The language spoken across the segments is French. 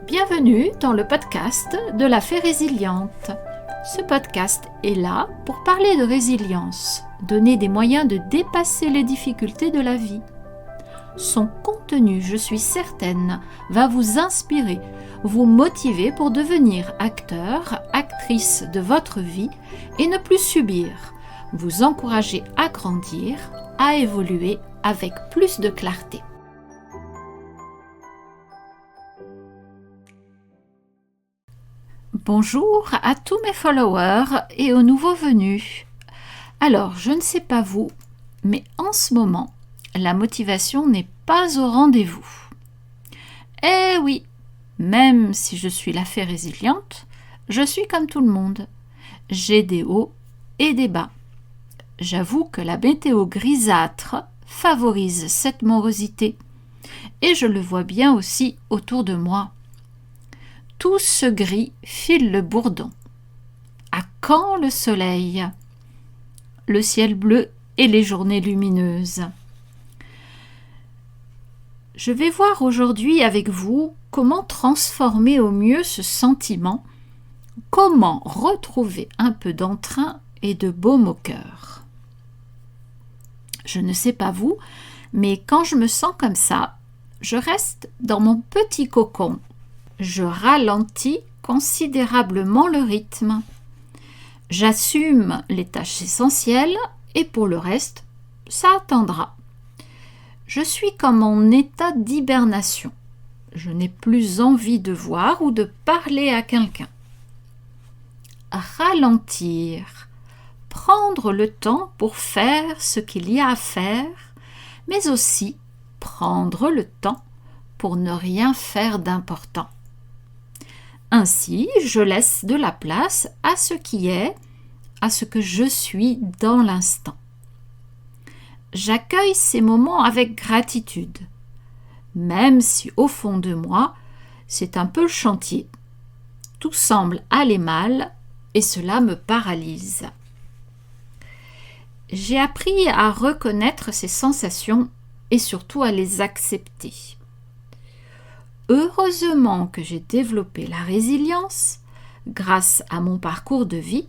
Bienvenue dans le podcast de la Fée Résiliente. Ce podcast est là pour parler de résilience, donner des moyens de dépasser les difficultés de la vie. Son contenu, je suis certaine, va vous inspirer, vous motiver pour devenir acteur, actrice de votre vie et ne plus subir, vous encourager à grandir, à évoluer avec plus de clarté. Bonjour à tous mes followers et aux nouveaux venus. Alors, je ne sais pas vous, mais en ce moment, la motivation n'est pas au rendez-vous. Eh oui, même si je suis la fée résiliente, je suis comme tout le monde. J'ai des hauts et des bas. J'avoue que la météo grisâtre favorise cette morosité et je le vois bien aussi autour de moi. Tout ce gris file le bourdon. À quand le soleil? Le ciel bleu et les journées lumineuses. Je vais voir aujourd'hui avec vous comment transformer au mieux ce sentiment, comment retrouver un peu d'entrain et de baume au cœur. Je ne sais pas vous, mais quand je me sens comme ça, je reste dans mon petit cocon. Je ralentis considérablement le rythme. J'assume les tâches essentielles et pour le reste, ça attendra. Je suis comme en état d'hibernation. Je n'ai plus envie de voir ou de parler à quelqu'un. Ralentir, prendre le temps pour faire ce qu'il y a à faire, mais aussi prendre le temps pour ne rien faire d'important. Ainsi, je laisse de la place à ce qui est, à ce que je suis dans l'instant. J'accueille ces moments avec gratitude, même si au fond de moi, c'est un peu le chantier. Tout semble aller mal et cela me paralyse. J'ai appris à reconnaître ces sensations et surtout à les accepter. Heureusement que j'ai développé la résilience grâce à mon parcours de vie.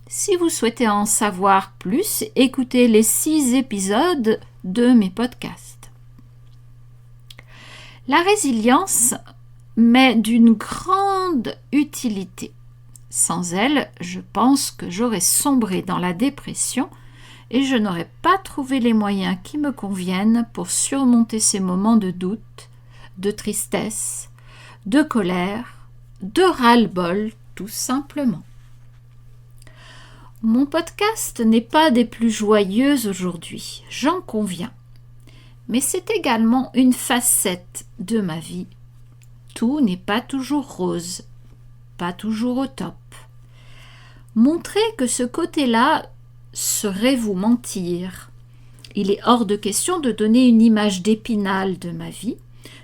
Si vous souhaitez en savoir plus, écoutez les 6 épisodes de mes podcasts. La résilience m'est d'une grande utilité. Sans elle, je pense que j'aurais sombré dans la dépression et je n'aurais pas trouvé les moyens qui me conviennent pour surmonter ces moments de doute, de tristesse, de colère, de ras-le-bol, tout simplement. Mon podcast n'est pas des plus joyeux aujourd'hui, j'en conviens. Mais c'est également une facette de ma vie. Tout n'est pas toujours rose, pas toujours au top. Montrer que ce côté-là serait vous mentir. Il est hors de question de donner une image d'Épinal de ma vie,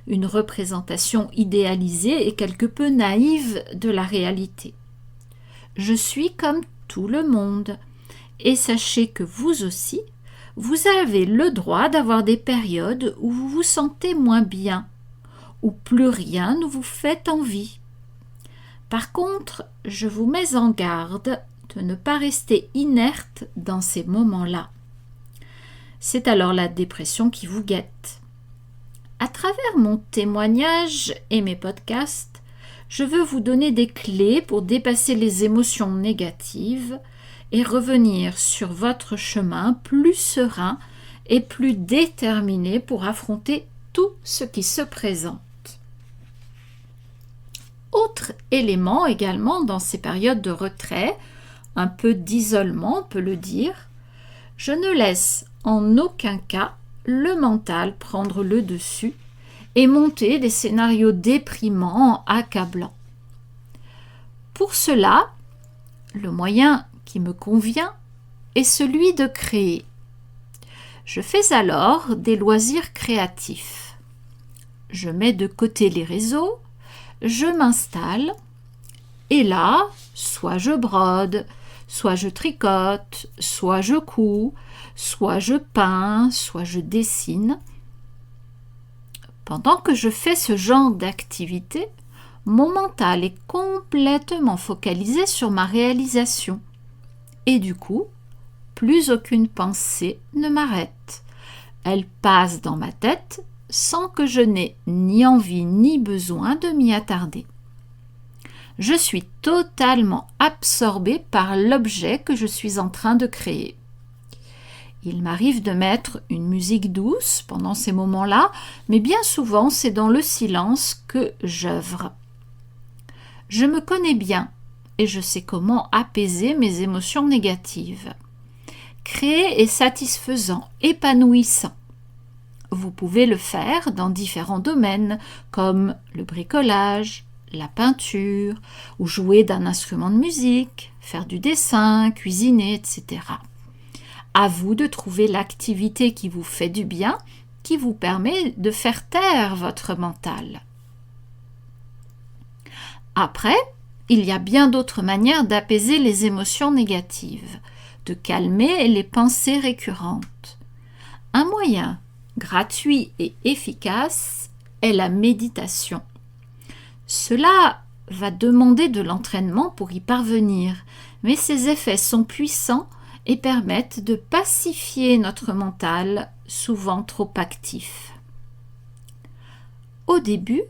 une représentation idéalisée et quelque peu naïve de la réalité. Je suis comme tout le monde, et sachez que vous aussi, vous avez le droit d'avoir des périodes où vous vous sentez moins bien, où plus rien ne vous fait envie. Par contre, je vous mets en garde de ne pas rester inerte dans ces moments-là. C'est alors la dépression qui vous guette. À travers mon témoignage et mes podcasts, je veux vous donner des clés pour dépasser les émotions négatives et revenir sur votre chemin plus serein et plus déterminé pour affronter tout ce qui se présente. Autre élément également dans ces périodes de retrait, un peu d'isolement on peut le dire, je ne laisse en aucun cas le mental prendre le dessus et monter des scénarios déprimants, accablants. Pour cela, le moyen qui me convient est celui de créer. Je fais alors des loisirs créatifs. Je mets de côté les réseaux, je m'installe et là, soit je brode, soit je tricote, soit je couds, soit je peins, soit je dessine. Pendant que je fais ce genre d'activité, mon mental est complètement focalisé sur ma réalisation. Et du coup, plus aucune pensée ne m'arrête. Elle passe dans ma tête sans que je n'ai ni envie ni besoin de m'y attarder. Je suis totalement absorbée par l'objet que je suis en train de créer. Il m'arrive de mettre une musique douce pendant ces moments-là, mais bien souvent c'est dans le silence que j'œuvre. Je me connais bien et je sais comment apaiser mes émotions négatives. Créer est satisfaisant, épanouissant. Vous pouvez le faire dans différents domaines comme le bricolage, la peinture, ou jouer d'un instrument de musique, faire du dessin, cuisiner, etc. À vous de trouver l'activité qui vous fait du bien, qui vous permet de faire taire votre mental. Après, il y a bien d'autres manières d'apaiser les émotions négatives, de calmer les pensées récurrentes. Un moyen gratuit et efficace est la méditation. Cela va demander de l'entraînement pour y parvenir, mais ses effets sont puissants et permettent de pacifier notre mental, souvent trop actif. Au début,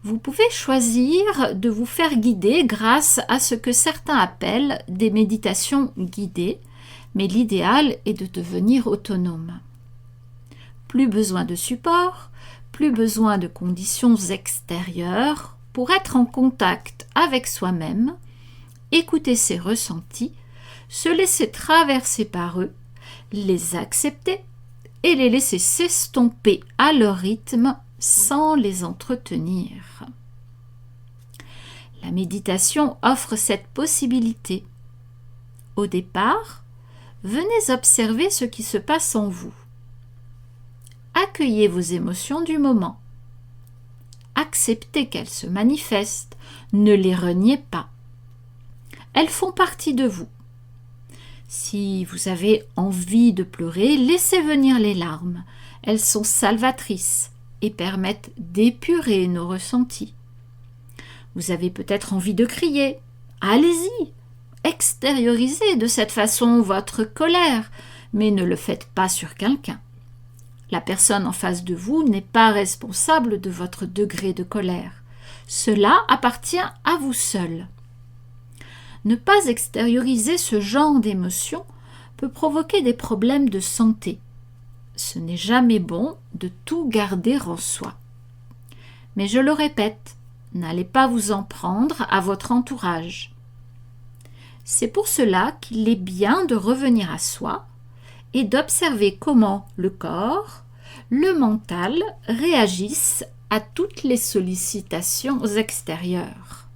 vous pouvez choisir de vous faire guider grâce à ce que certains appellent des méditations guidées, mais l'idéal est de devenir autonome. Plus besoin de support, plus besoin de conditions extérieures pour être en contact avec soi-même, écouter ses ressentis, se laisser traverser par eux, les accepter et les laisser s'estomper à leur rythme sans les entretenir. La méditation offre cette possibilité. Au départ, venez observer ce qui se passe en vous. Accueillez vos émotions du moment. Acceptez qu'elles se manifestent, ne les reniez pas. Elles font partie de vous. Si vous avez envie de pleurer, laissez venir les larmes. Elles sont salvatrices et permettent d'épurer nos ressentis. Vous avez peut-être envie de crier. Allez-y, extériorisez de cette façon votre colère, mais ne le faites pas sur quelqu'un. La personne en face de vous n'est pas responsable de votre degré de colère. Cela appartient à vous seul. Ne pas extérioriser ce genre d'émotion peut provoquer des problèmes de santé. Ce n'est jamais bon de tout garder en soi. Mais je le répète, n'allez pas vous en prendre à votre entourage. C'est pour cela qu'il est bien de revenir à soi et d'observer comment le corps, le mental réagissent à toutes les sollicitations extérieures.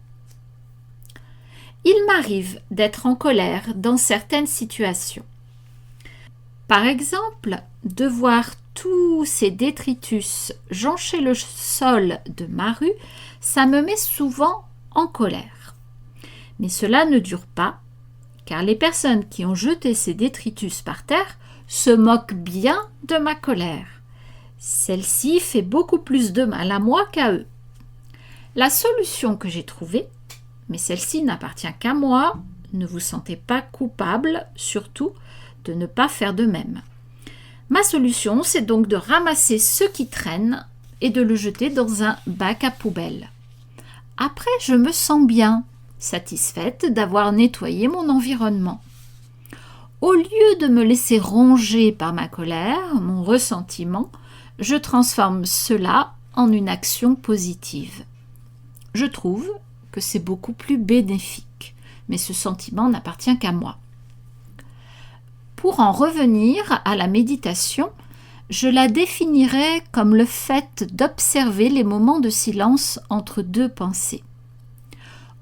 Il m'arrive d'être en colère dans certaines situations. Par exemple, de voir tous ces détritus joncher le sol de ma rue, ça me met souvent en colère. Mais cela ne dure pas, car les personnes qui ont jeté ces détritus par terre se moquent bien de ma colère. Celle-ci fait beaucoup plus de mal à moi qu'à eux. La solution que j'ai trouvée, mais celle-ci n'appartient qu'à moi, ne vous sentez pas coupable, surtout de ne pas faire de même. Ma solution, c'est donc de ramasser ce qui traîne et de le jeter dans un bac à poubelle. Après, je me sens bien, satisfaite d'avoir nettoyé mon environnement. Au lieu de me laisser ronger par ma colère, mon ressentiment, je transforme cela en une action positive. Je trouve que c'est beaucoup plus bénéfique, mais ce sentiment n'appartient qu'à moi. Pour en revenir à la méditation, je la définirais comme le fait d'observer les moments de silence entre deux pensées.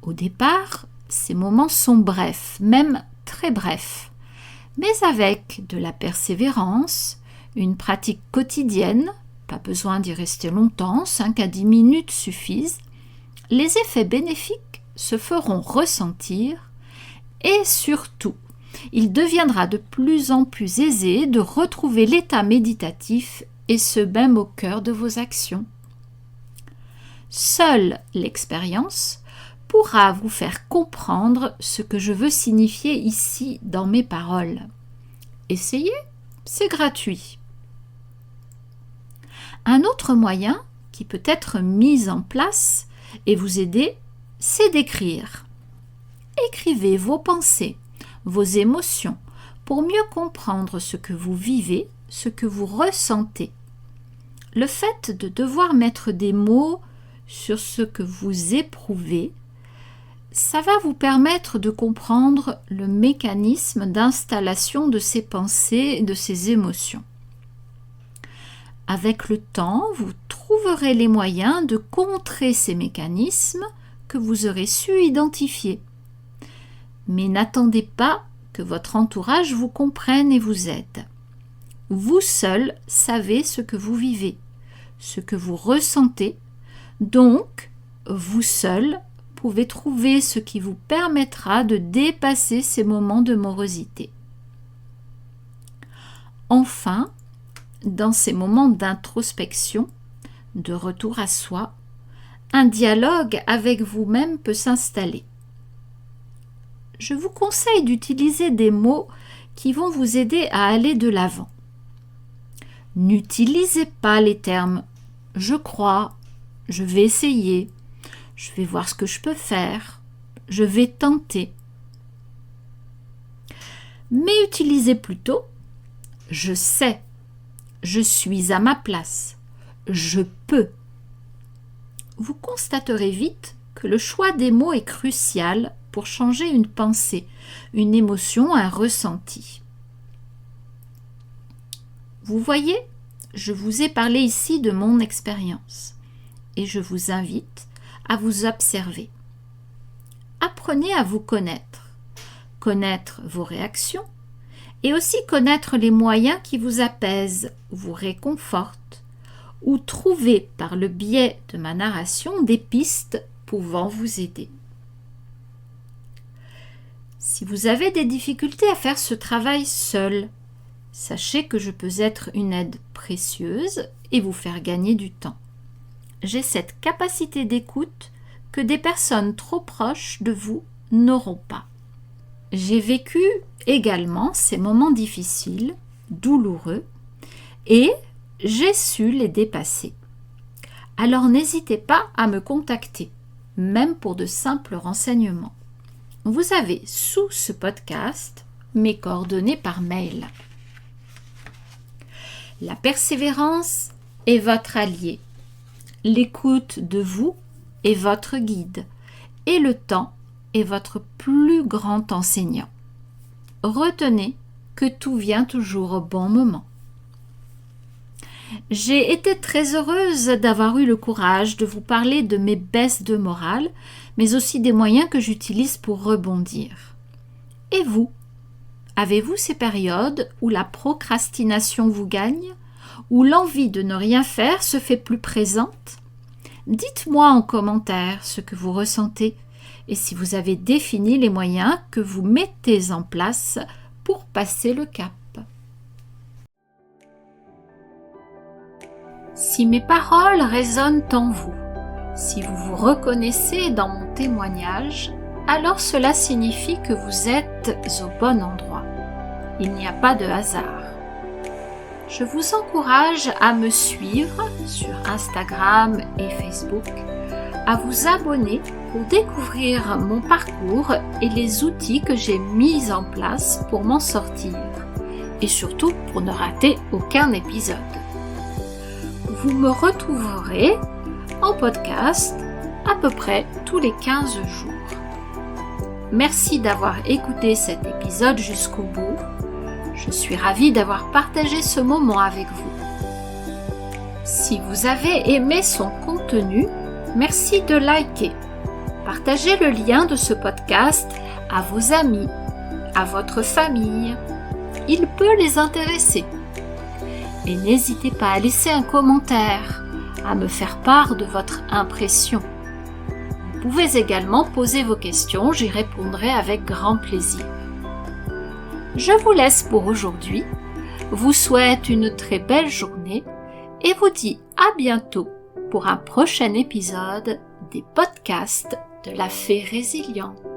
Au départ, ces moments sont brefs, même très brefs, mais avec de la persévérance, une pratique quotidienne, pas besoin d'y rester longtemps, 5 à 10 minutes suffisent, les effets bénéfiques se feront ressentir et surtout, il deviendra de plus en plus aisé de retrouver l'état méditatif et ce même au cœur de vos actions. Seule l'expérience pourra vous faire comprendre ce que je veux signifier ici dans mes paroles. Essayez, c'est gratuit. Un autre moyen qui peut être mis en place et vous aider, c'est d'écrire. Écrivez vos pensées, vos émotions, pour mieux comprendre ce que vous vivez, ce que vous ressentez. Le fait de devoir mettre des mots sur ce que vous éprouvez, ça va vous permettre de comprendre le mécanisme d'installation de ces pensées et de ces émotions. Avec le temps, vous trouverez les moyens de contrer ces mécanismes que vous aurez su identifier. Mais n'attendez pas que votre entourage vous comprenne et vous aide. Vous seul savez ce que vous vivez, ce que vous ressentez, donc vous seul pouvez trouver ce qui vous permettra de dépasser ces moments de morosité. Enfin, dans ces moments d'introspection, de retour à soi, un dialogue avec vous-même peut s'installer. Je vous conseille d'utiliser des mots qui vont vous aider à aller de l'avant. N'utilisez pas les termes « je crois »,« je vais essayer »,« je vais voir ce que je peux faire »,« je vais tenter ». Mais utilisez plutôt « je sais »,« je suis à ma place »,« je peux ». Vous constaterez vite que le choix des mots est crucial pour changer une pensée, une émotion, un ressenti. Vous voyez, je vous ai parlé ici de mon expérience et je vous invite à vous observer. Apprenez à vous connaître vos réactions et aussi connaître les moyens qui vous apaisent, vous réconfortent ou trouver par le biais de ma narration des pistes pouvant vous aider. Si vous avez des difficultés à faire ce travail seul, sachez que je peux être une aide précieuse et vous faire gagner du temps. J'ai cette capacité d'écoute que des personnes trop proches de vous n'auront pas. J'ai vécu également ces moments difficiles, douloureux, et j'ai su les dépasser. Alors n'hésitez pas à me contacter, même pour de simples renseignements. Vous avez sous ce podcast mes coordonnées par mail. La persévérance est votre allié. L'écoute de vous est votre guide. Et le temps est votre plus grand enseignant. Retenez que tout vient toujours au bon moment. J'ai été très heureuse d'avoir eu le courage de vous parler de mes baisses de morale, mais aussi des moyens que j'utilise pour rebondir. Et vous? Avez-vous ces périodes où la procrastination vous gagne, où l'envie de ne rien faire se fait plus présente? Dites-moi en commentaire ce que vous ressentez et si vous avez défini les moyens que vous mettez en place pour passer le cap. Si mes paroles résonnent en vous, si vous vous reconnaissez dans mon témoignage, alors cela signifie que vous êtes au bon endroit. Il n'y a pas de hasard. Je vous encourage à me suivre sur Instagram et Facebook, à vous abonner pour découvrir mon parcours et les outils que j'ai mis en place pour m'en sortir, et surtout pour ne rater aucun épisode. Vous me retrouverez en podcast à peu près tous les 15 jours. Merci d'avoir écouté cet épisode jusqu'au bout. Je suis ravie d'avoir partagé ce moment avec vous. Si vous avez aimé son contenu, merci de liker. Partagez le lien de ce podcast à vos amis, à votre famille. Il peut les intéresser. Et n'hésitez pas à laisser un commentaire, à me faire part de votre impression. Vous pouvez également poser vos questions, j'y répondrai avec grand plaisir. Je vous laisse pour aujourd'hui, vous souhaite une très belle journée et vous dis à bientôt pour un prochain épisode des podcasts de la Fée Résiliente.